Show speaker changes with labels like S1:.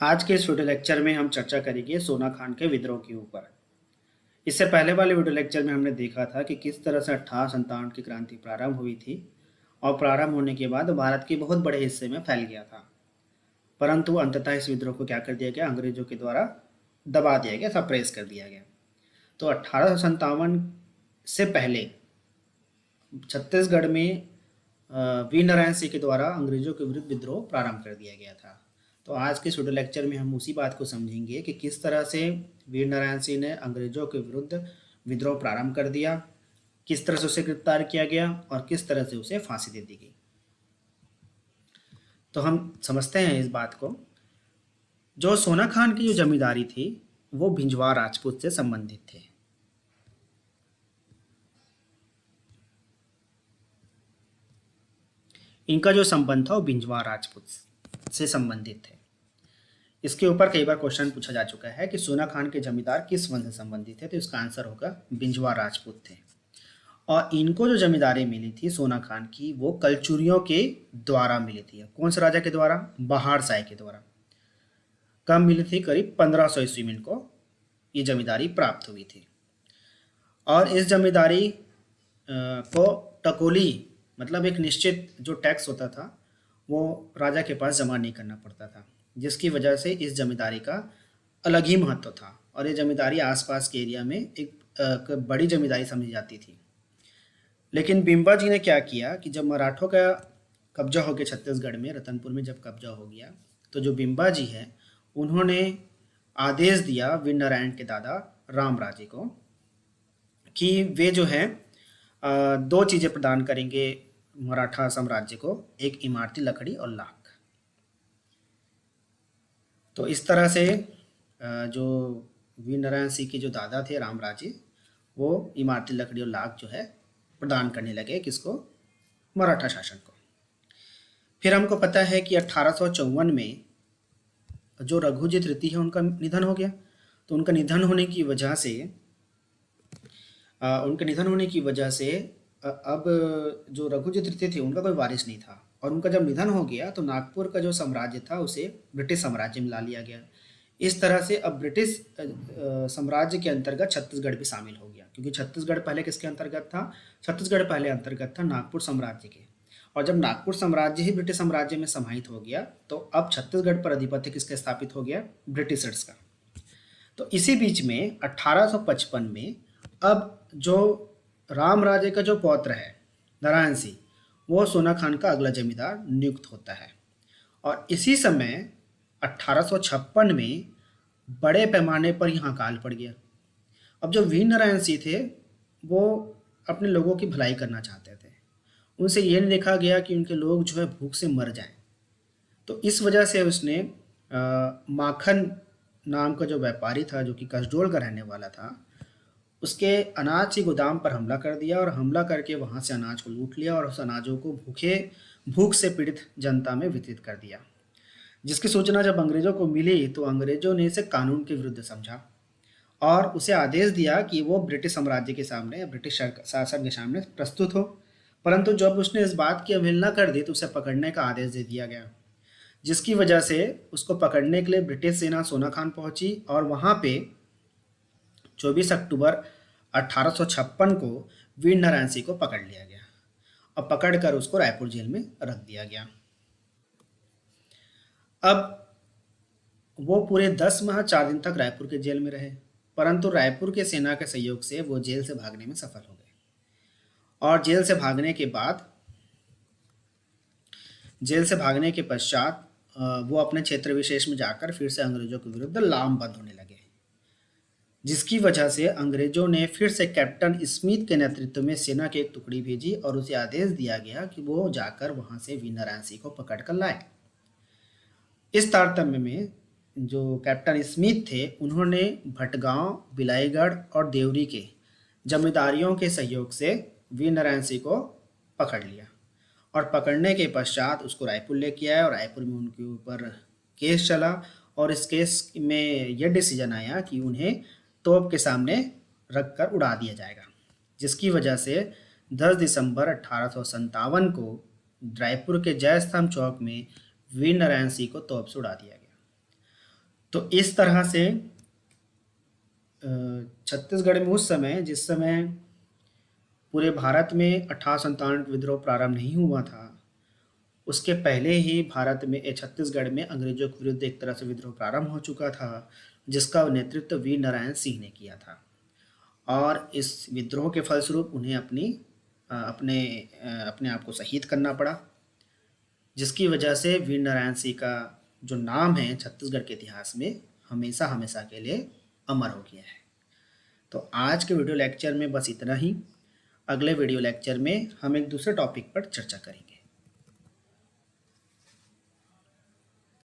S1: आज के इस वीडियो लेक्चर में हम चर्चा करेंगे सोना खान के विद्रोह के ऊपर। इससे पहले वाले वीडियो लेक्चर में हमने देखा था कि किस तरह से 1857 की क्रांति प्रारंभ हुई थी और प्रारंभ होने के बाद भारत के बहुत बड़े हिस्से में फैल गया था। परंतु अंततः इस विद्रोह को क्या कर दिया गया, अंग्रेजों के द्वारा दबा दिया गया, सप्रेस कर दिया गया। तो 1857 से पहले छत्तीसगढ़ में वीर नारायण सिंह के द्वारा अंग्रेजों के विरुद्ध विद्रोह प्रारंभ कर दिया गया था। तो आज के इस वीडियो लेक्चर में हम उसी बात को समझेंगे कि किस तरह से वीर नारायण सिंह ने अंग्रेजों के विरुद्ध विद्रोह प्रारंभ कर दिया, किस तरह से उसे गिरफ्तार किया गया और किस तरह से उसे फांसी दे दी गई। तो हम समझते हैं इस बात को। जो सोना खान की जो जमींदारी थी वो भिंजवार राजपूत से संबंधित थे। इनका जो संबंध था वो भिंजवार राजपूत से संबंधित थे। इसके ऊपर कई बार क्वेश्चन पूछा जा चुका है कि सोना खान के जमींदार किस वंश से संबंधित थे, तो इसका आंसर होगा भिंजवार राजपूत थे। और इनको जो जमींदारी मिली थी सोना खान की, वो कलचुरियों के द्वारा मिली थी। कौन से राजा के द्वारा? बहार शाह के द्वारा। कब मिली थी? करीब 1500 ईस्वी में इनको ये जमींदारी प्राप्त हुई थी। और इस जमींदारी को टकोली मतलब एक निश्चित जो टैक्स होता था वो राजा के पास जमा नहीं करना पड़ता था, जिसकी वजह से इस जमींदारी का अलग ही महत्व था। और ये जमींदारी आसपास के एरिया में एक बड़ी जमींदारी समझी जाती थी। लेकिन बिम्बा जी ने क्या किया कि जब मराठों का कब्जा हो गया छत्तीसगढ़ में, रतनपुर में जब कब्जा हो गया, तो जो बिम्बा जी है उन्होंने आदेश दिया वीर नारायण के दादा रामराजे को कि वे जो है दो चीज़ें प्रदान करेंगे मराठा साम्राज्य को, एक इमारती लकड़ी और लाख। तो इस तरह से जो वीर नारायण सिंह के जो दादा थे रामराजे, वो इमारती लकड़ी और लाख जो है प्रदान करने लगे किसको? मराठा शासन को। फिर हमको पता है कि 1854 में जो रघुजी तृतीय है उनका निधन हो गया। तो उनका निधन होने की वजह से अब जो रघुजी तृतीय थे उनका कोई वारिस नहीं था। और उनका जब निधन हो गया तो नागपुर का जो साम्राज्य था उसे ब्रिटिश साम्राज्य में ला लिया गया। इस तरह से अब ब्रिटिश साम्राज्य के अंतर्गत छत्तीसगढ़ भी शामिल हो गया, क्योंकि छत्तीसगढ़ पहले किसके अंतर्गत था? छत्तीसगढ़ पहले अंतर्गत था नागपुर साम्राज्य के। और जब नागपुर साम्राज्य ही ब्रिटिश साम्राज्य में समाहित हो गया तो अब छत्तीसगढ़ पर अधिपत्य किसका स्थापित हो गया? ब्रिटिशर्स का। तो इसी बीच में 1855 में अब जो रामराजे का जो पौत्र है नारायण सिंह, वो सोना खान का अगला जमींदार नियुक्त होता है। और इसी समय 1856 में बड़े पैमाने पर यहाँ अकाल पड़ गया। अब जो वीर नारायण सिंह थे वो अपने लोगों की भलाई करना चाहते थे। उनसे ये नहीं देखा गया कि उनके लोग जो है भूख से मर जाएं। तो इस वजह से उसने माखन नाम का जो व्यापारी था, जो कि कसडोल का रहने वाला था, उसके अनाज के गोदाम पर हमला कर दिया और हमला करके वहाँ से अनाज को लूट लिया और उस अनाजों को भूख से पीड़ित जनता में वितरित कर दिया। जिसकी सूचना जब अंग्रेजों को मिली तो अंग्रेजों ने इसे कानून के विरुद्ध समझा और उसे आदेश दिया कि वो ब्रिटिश साम्राज्य के सामने, ब्रिटिश शासन के सामने प्रस्तुत हो। परंतु जब उसने इस बात की अवहेलना कर दी तो उसे पकड़ने का आदेश दे दिया गया, जिसकी वजह से उसको पकड़ने के लिए ब्रिटिश सेना सोना खान पहुंची और वहाँ पे 24 अक्टूबर 1856 को वीर नारायण सिंह को पकड़ लिया गया और पकड़कर उसको रायपुर जेल में रख दिया गया। अब वो पूरे 10 माह 4 दिन तक रायपुर के जेल में रहे, परंतु रायपुर के सेना के सहयोग से वो जेल से भागने में सफल हो गए। और जेल से भागने के पश्चात वो अपने क्षेत्र विशेष में जाकर फिर से अंग्रेजों के विरुद्ध लामबंद होने लगे, जिसकी वजह से अंग्रेजों ने फिर से कैप्टन स्मिथ के नेतृत्व में सेना की एक टुकड़ी भेजी और उसे आदेश दिया गया कि वो जाकर वहां से वीर नारायण सिंह को पकड़ कर लाए। इस तारतम्य में जो कैप्टन स्मिथ थे उन्होंने भटगांव, बिलाईगढ़ और देवरी के जमींदारियों के सहयोग से वीर नारायण सिंह को पकड़ लिया और पकड़ने के पश्चात उसको रायपुर लेके आए और रायपुर में उनके ऊपर केस चला और इस केस में यह डिसीजन आया कि उन्हें तोप के सामने रखकर उड़ा दिया जाएगा, जिसकी वजह से 10 दिसंबर 1857 को रायपुर के जय स्तंभ चौक में वीर नारायण सिंह को तोप से उड़ा दिया गया। तो इस तरह से छत्तीसगढ़ में उस समय, जिस समय पूरे भारत में 1857 विद्रोह प्रारंभ नहीं हुआ था, उसके पहले ही भारत में छत्तीसगढ़ में अंग्रेजों के विरुद्ध एक तरह से विद्रोह प्रारंभ हो चुका था, जिसका नेतृत्व वीर नारायण सिंह ने किया था। और इस विद्रोह के फलस्वरूप उन्हें अपने आप को शहीद करना पड़ा, जिसकी वजह से वीर नारायण सिंह का जो नाम है छत्तीसगढ़ के इतिहास में हमेशा हमेशा के लिए अमर हो गया है। तो आज के वीडियो लेक्चर में बस इतना ही। अगले वीडियो लेक्चर में हम एक दूसरे टॉपिक पर चर्चा करेंगे।